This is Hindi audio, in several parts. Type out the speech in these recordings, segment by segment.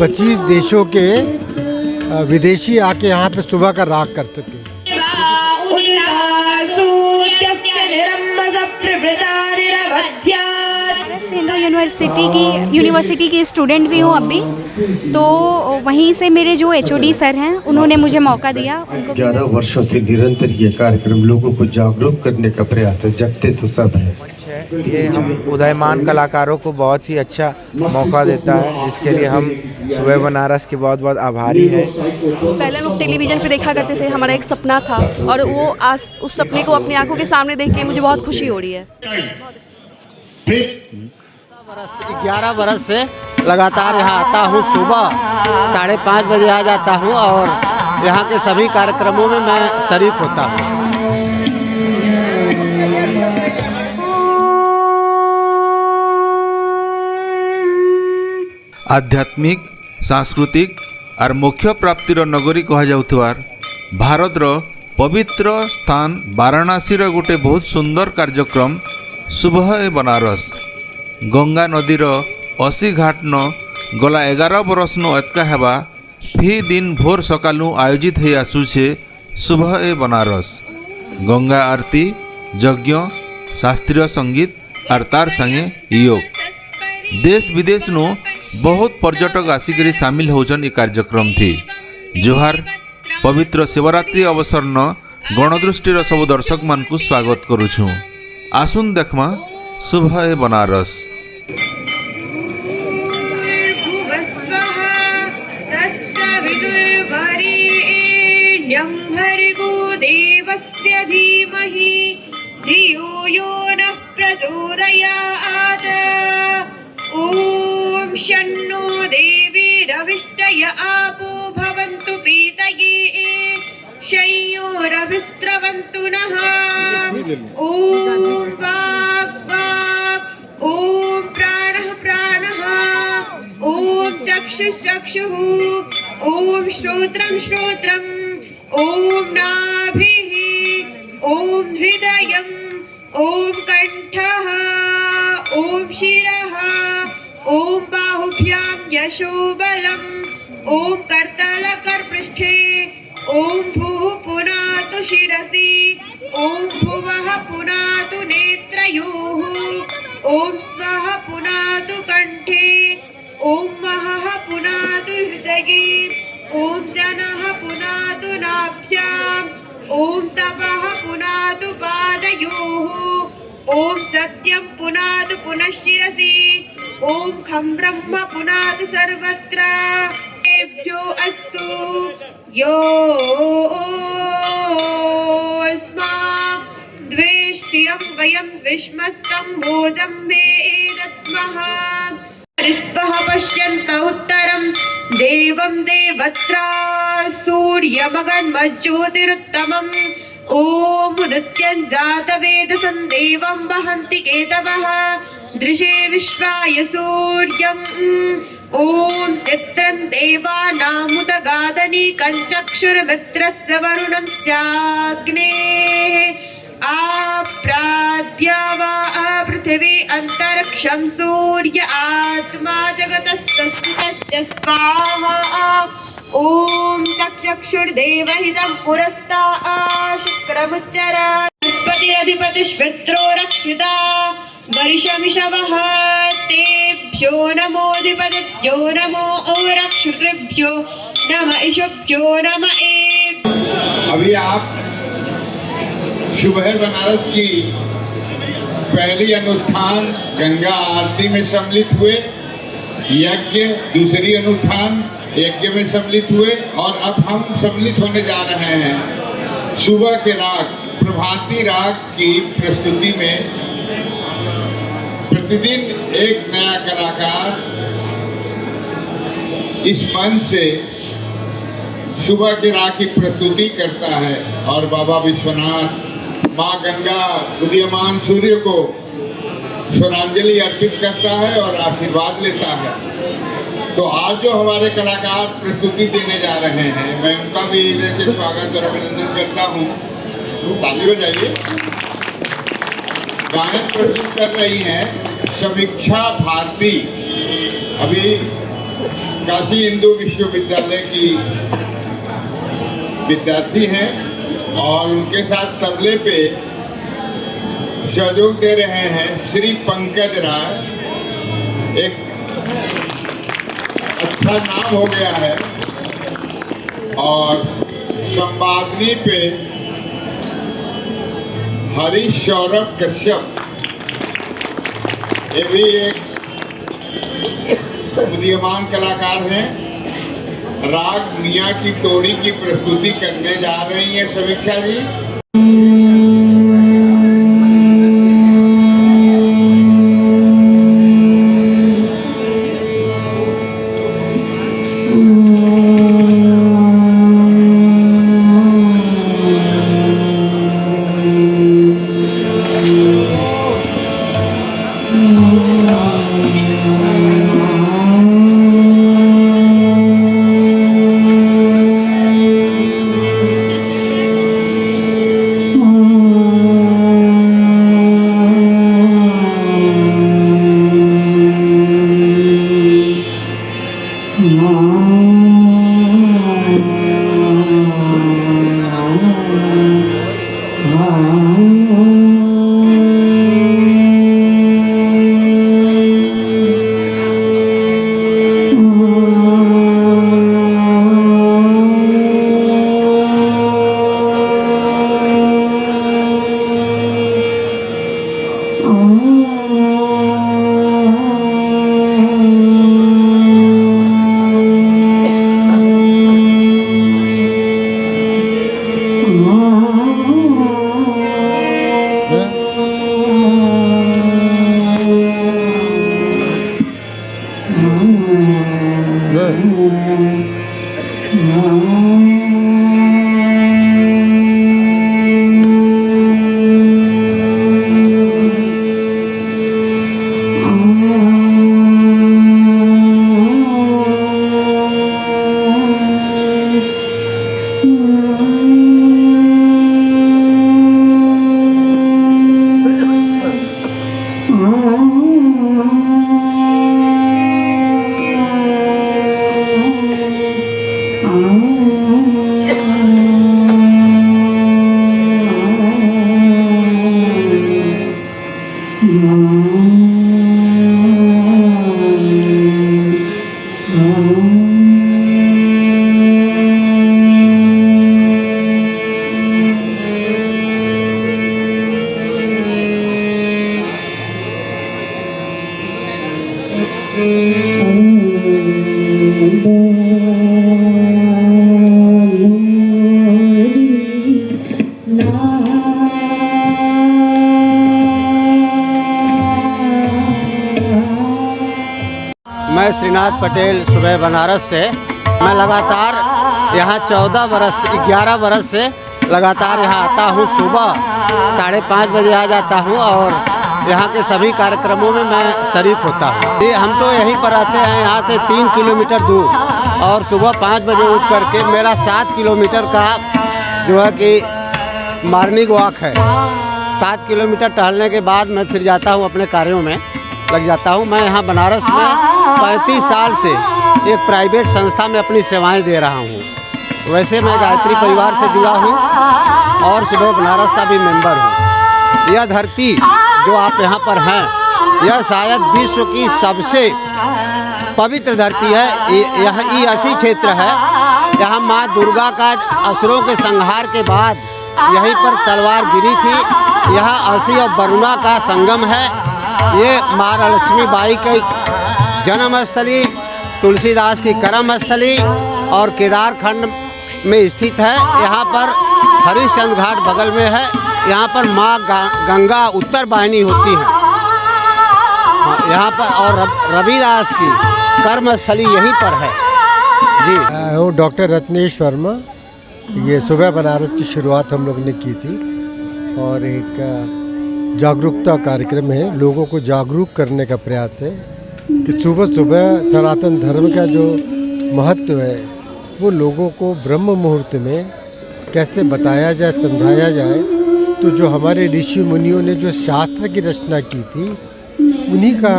25 देशों के विदेशी आके यहाँ पे सुबह का राग कर सके। हिंदू यूनिवर्सिटी की स्टूडेंट भी हूँ अभी, तो वहीं से मेरे जो HOD सर हैं उन्होंने मुझे मौका दिया। उनको 11 वर्षों से निरंतर ये कार्यक्रम लोगों को जागरूक करने का प्रयास है। जगते तो सब है। ये हम उदयमान कलाकारों को बहुत ही अच्छा मौका देता है, जिसके लिए हम सुबह बनारस के बहुत बहुत आभारी हैं। पहले लोग टेलीविज़न पे देखा करते थे, हमारा एक सपना था, और वो आज उस सपने को अपनी आंखों के सामने देख के मुझे बहुत खुशी हो रही है। 11 बरस से लगातार यहाँ आता हूँ। सुबह 5:30 बजे आ जाता हूँ और यहाँ के सभी कार्यक्रमों में मैं शरीक होता हूँ। आध्यात्मिक सांस्कृतिक और मोक्ष प्राप्तिर नगरी कह जाउथवार भारतर पवित्र स्थान वाराणसी गोटे बहुत सुंदर कार्यक्रम सुबह ए बनारस गंगा नदीर 80 घाट न गला 11 बरस न एतका हेबा फी दिन भोर सकालू आयोजित हो आसुछे सुबह ए बनारस गंगा आरती यज्ञ शास्त्रीय संगीत और तार संगे योग देश विदेश नु बहुत पर्यटक आसिक सामिल होचन ई कार्यक्रम थी। जोहार पवित्र शिवरात्रि अवसर न गणदृष्टिर सब दर्शक मान को स्वागत करुछु। आसुन देखमा सुबह ए बनारस। ओम शन्नो देवी रविष्टय आपो भवन्तु पीतये शय्यो रविस्रवन्तु नः। ओम वाक् वाक् ओम प्राणः प्राणः ओम चक्षुः चक्षुः ओम श्रोत्रं श्रोत्रम् ओम नाभिः ओम हृदयम् ओम कंठः ओम शिरः ओम बाहुभ्यां यशोबलम् ओम करतलकरपृष्ठे ओम भूः पुनातु शिरसि ओम भुवः पुनातु नेत्रयोः ओम स्वः पुनातु कंठे ओम महः पुनातु हृदये ओम जनः पुनातु नाभ्याम् ओम तपः पुनातु पादयोः ओम सत्यं पुनातु पुनश्शिरसि ओम खं ब्रह्म पुनातु सर्वत्र। तेभ्यो अस्तु योऽस्मात् द्वेष्टिरं वयं द्विष्मस्तं भोजं वेदत्मः। स्वः पश्यन्तः उत्तरं देवं देवत्रा सूर्यमगन्मज्योतिरुत्तमम् ओम उदित्यं जातवेदसं देवं वहन्ति केतवः दृशे विश्वाय सूर्यम् ओम चित्रं देवानामुदगादनीकं चक्षुर्मित्रस्य वरुणं चाग्नेः आप्राद्या वा पृथिवी अंतरिक्षं सूर्य आत्मा जगतस्तस्य स्वाहा। ओम चक्षुर्देवहितं पुरस्तात् शुक्रमुच्चरात् अधिपतिश्वित्रो रक्षिता वर्षमिषवः तेभ्यो नमोऽधिपतिभ्यो नमो रक्षुतृभ्यो नम इषुभ्यो नम एव। अभी आप सुबह बनारस की पहली अनुष्ठान गंगा आरती में सम्मिलित हुए, यज्ञ दूसरी अनुष्ठान यज्ञ में सम्मिलित हुए और अब हम सम्मिलित होने जा रहे हैं सुबह के राग प्रभाती राग की प्रस्तुति में। प्रतिदिन एक नया कलाकार इस मंच से सुबह के राग की प्रस्तुति करता है और बाबा विश्वनाथ माँ गंगा उदीयमान सूर्य को स्वरांजलि अर्पित करता है और आशीर्वाद लेता है। तो आज जो हमारे कलाकार प्रस्तुति देने जा रहे हैं मैं उनका भी हृदय से स्वागत और अभिनंदन करता हूँ। ताली बजाइए। गायन प्रस्तुत कर रही हैं समीक्षा भारती। अभी काशी हिंदू विश्वविद्यालय की विद्यार्थी हैं और उनके साथ तबले पे सहयोग दे रहे हैं श्री पंकज राय। एक अच्छा नाम हो गया है। और संवादनी पे हरीश सौरभ कश्यप, ये भी एक उदीयमान कलाकार हैं। राग मियाँ की टोड़ी की प्रस्तुति करने जा रही हैं समीक्षा जी। मैं श्रीनाथ पटेल सुबह बनारस से। मैं लगातार यहाँ 11 बरस से लगातार यहाँ आता हूँ। सुबह 5:30 बजे आ जाता हूँ और यहाँ के सभी कार्यक्रमों में मैं शरीक होता हूँ। हम तो यहीं पर रहते हैं, यहाँ से 3 किलोमीटर दूर, और सुबह 5 बजे उठ करके मेरा 7 किलोमीटर का जो है कि मॉर्निंग वॉक है। 7 किलोमीटर टहलने के बाद मैं फिर जाता हूँ, अपने कार्यों में लग जाता हूँ। मैं यहाँ बनारस में 35 साल से एक प्राइवेट संस्था में अपनी सेवाएं दे रहा हूँ। वैसे मैं गायत्री परिवार से जुड़ा हूँ और सुबह बनारस का भी मेंबर हूँ। यह धरती जो आप यहाँ पर हैं, यह शायद विश्व की सबसे पवित्र धरती है। यह ऐसी क्षेत्र है, यहाँ माँ दुर्गा का असुरों के संहार के बाद यहीं पर तलवार गिरी थी। यहाँ असी और बरुणा का संगम है। ये माँ लक्ष्मी बाई की जन्म स्थली, तुलसीदास की कर्म स्थली और केदारखंड में स्थित है। यहाँ पर हरिश्चंद्र घाट बगल में है। यहाँ पर माँ गंगा उत्तर वाहिनी होती है यहाँ पर, और रविदास की कर्म स्थली यहीं पर है जी। मैं हूँ डॉक्टर रत्नेश वर्मा। ये सुबह बनारस की शुरुआत हम लोग ने की थी और एक जागरूकता कार्यक्रम है, लोगों को जागरूक करने का प्रयास है कि सुबह सुबह सनातन धर्म का जो महत्व है वो लोगों को ब्रह्म मुहूर्त में कैसे बताया जाए, समझाया जाए। तो जो हमारे ऋषि मुनियों ने जो शास्त्र की रचना की थी, उन्हीं का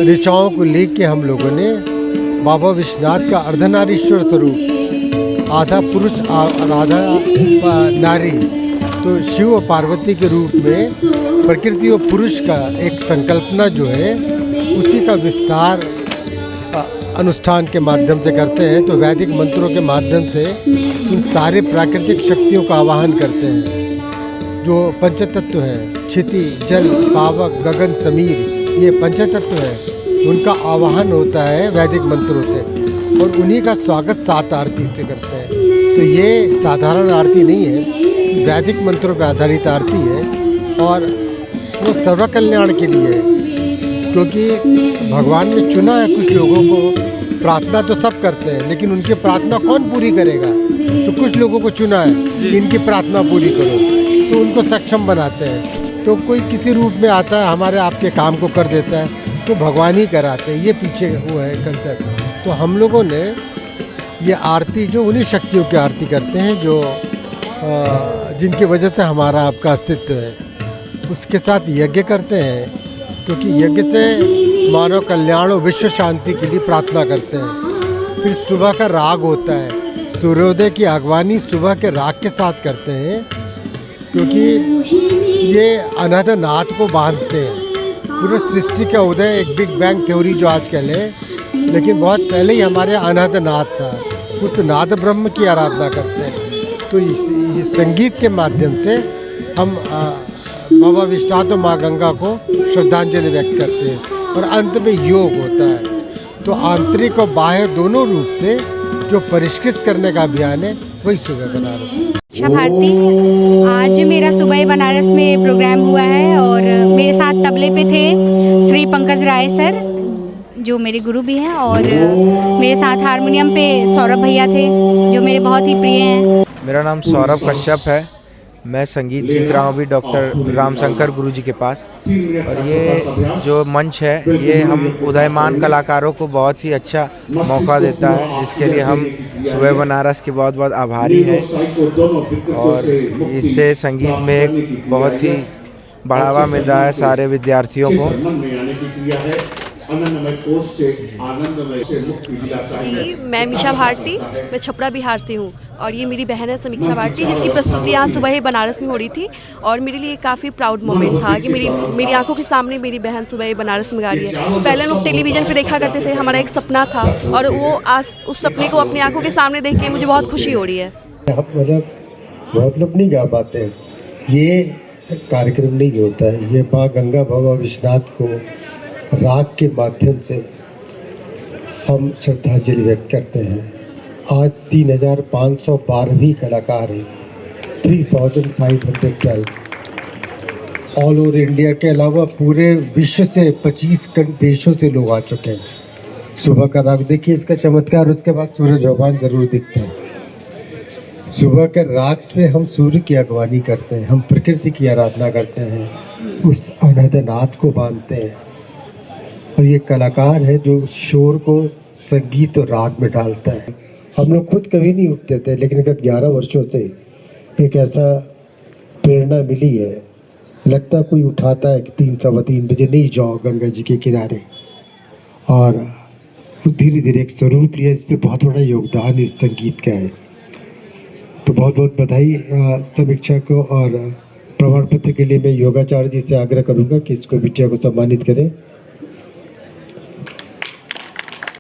ऋचाओं को लेके हम लोगों ने बाबा विश्वनाथ का अर्धनारीश्वर स्वरूप, आधा पुरुष और आधा नारी, तो शिव और पार्वती के रूप में प्रकृति और पुरुष का एक संकल्पना जो है उसी का विस्तार अनुष्ठान के माध्यम से करते हैं। तो वैदिक मंत्रों के माध्यम से इन सारे प्राकृतिक शक्तियों का आवाहन करते हैं। जो पंचतत्व हैं, क्षिति, जल, पावक, गगन, समीर, ये पंचतत्व हैं, उनका आवाहन होता है वैदिक मंत्रों से और उन्हीं का स्वागत 7 आरती से करते हैं। तो ये साधारण आरती नहीं है, वैदिक मंत्रों पर आधारित आरती है और वो सर्व कल्याण के लिए है, क्योंकि भगवान ने चुना है कुछ लोगों को। प्रार्थना तो सब करते हैं, लेकिन उनकी प्रार्थना कौन पूरी करेगा? तो कुछ लोगों को चुना है कि इनकी प्रार्थना पूरी करो, तो उनको सक्षम बनाते हैं। तो कोई किसी रूप में आता है, हमारे आपके काम को कर देता है, तो भगवान ही कराते हैं। ये पीछे वो है कंसेप्ट। तो हम लोगों ने ये आरती जो उन्हीं शक्तियों की आरती करते हैं जो जिनकी वजह से हमारा आपका अस्तित्व है, उसके साथ यज्ञ करते हैं, क्योंकि यज्ञ से मानव कल्याण और विश्व शांति के लिए प्रार्थना करते हैं। फिर सुबह का राग होता है, सूर्योदय की अगवानी सुबह के राग के साथ करते हैं, क्योंकि ये अनहद नाद को बांधते हैं। पूरे सृष्टि का उदय एक बिग बैंग थ्योरी जो आजकल है, लेकिन बहुत पहले ही हमारे अनहद नाद था, उस नाद ब्रह्म की आराधना करते हैं। तो इस संगीत के माध्यम से हम बाबा विश्वनाथ और माँ गंगा को श्रद्धांजलि व्यक्त करते हैं। और अंत में योग होता है। तो आंतरिक और बाह्य दोनों रूप से जो परिष्कृत करने का अभियान है, वही सुबह बनारस है। मीशा भारती, आज मेरा सुबह बनारस में प्रोग्राम हुआ है और मेरे साथ तबले पे थे श्री पंकज राय सर, जो मेरे गुरु भी हैं, और मेरे साथ हारमोनियम पे सौरभ भैया थे, जो मेरे बहुत ही प्रिय हैं। मेरा नाम सौरभ कश्यप है। मैं संगीत सीख रहा हूँ अभी डॉक्टर रामशंकर गुरुजी के पास। और ये जो मंच है, ये हम उदयमान कलाकारों को बहुत ही अच्छा मौका देता है, जिसके लिए हम सुबह बनारस के बहुत बहुत आभारी हैं। और इससे संगीत में एक बहुत ही बढ़ावा मिल रहा है सारे विद्यार्थियों को। जी, मैं मीशा भारती, मैं छपरा बिहार से हूँ और ये मेरी बहन है समीक्षा भारती, जिसकी प्रस्तुति यहाँ सुबह ही बनारस में हो रही थी। और मेरे लिए काफ़ी प्राउड मोमेंट था कि मेरी आंखों के सामने मेरी बहन सुबह ही बनारस में गा रही है। पहले लोग टेलीविज़न पे देखा करते थे, हमारा एक सपना था और वो आज उस सपने को अपनी आंखों के सामने देख के मुझे बहुत खुशी हो रही है। बहुत लोग नहीं गा पाते हैं, ये कार्यक्रम नहीं होता है। ये माँ गंगा बाबा विश्वनाथ को राग के माध्यम से हम श्रद्धांजलि व्यक्त करते हैं। आज 3512 कलाकार हैं, 3512 ऑल ओवर इंडिया के अलावा पूरे विश्व से 25 देशों से लोग आ चुके हैं। सुबह का राग देखिए, इसका चमत्कार, उसके बाद सूरज भगवान जरूर दिखते हैं। सुबह के राग से हम सूर्य की अगवानी करते हैं, हम प्रकृति की आराधना करते हैं, उस अनहद नाद को बांधते हैं। और ये कलाकार है जो शोर को संगीत और राग में डालता है। हम लोग खुद कभी नहीं उठते थे, लेकिन गत 11 वर्षों से एक ऐसा प्रेरणा मिली है, लगता कोई उठाता है कि 3-3:15 बजे नहीं जाओ गंगा जी के किनारे, और धीरे धीरे एक स्वरूप लिया, जिससे बहुत बड़ा योगदान इस संगीत का है। तो बहुत बहुत बधाई समीक्षा को। और प्रमाण पत्र के लिए मैं योगाचार्य जी से आग्रह करूँगा कि इसको बिटिया को सम्मानित करें।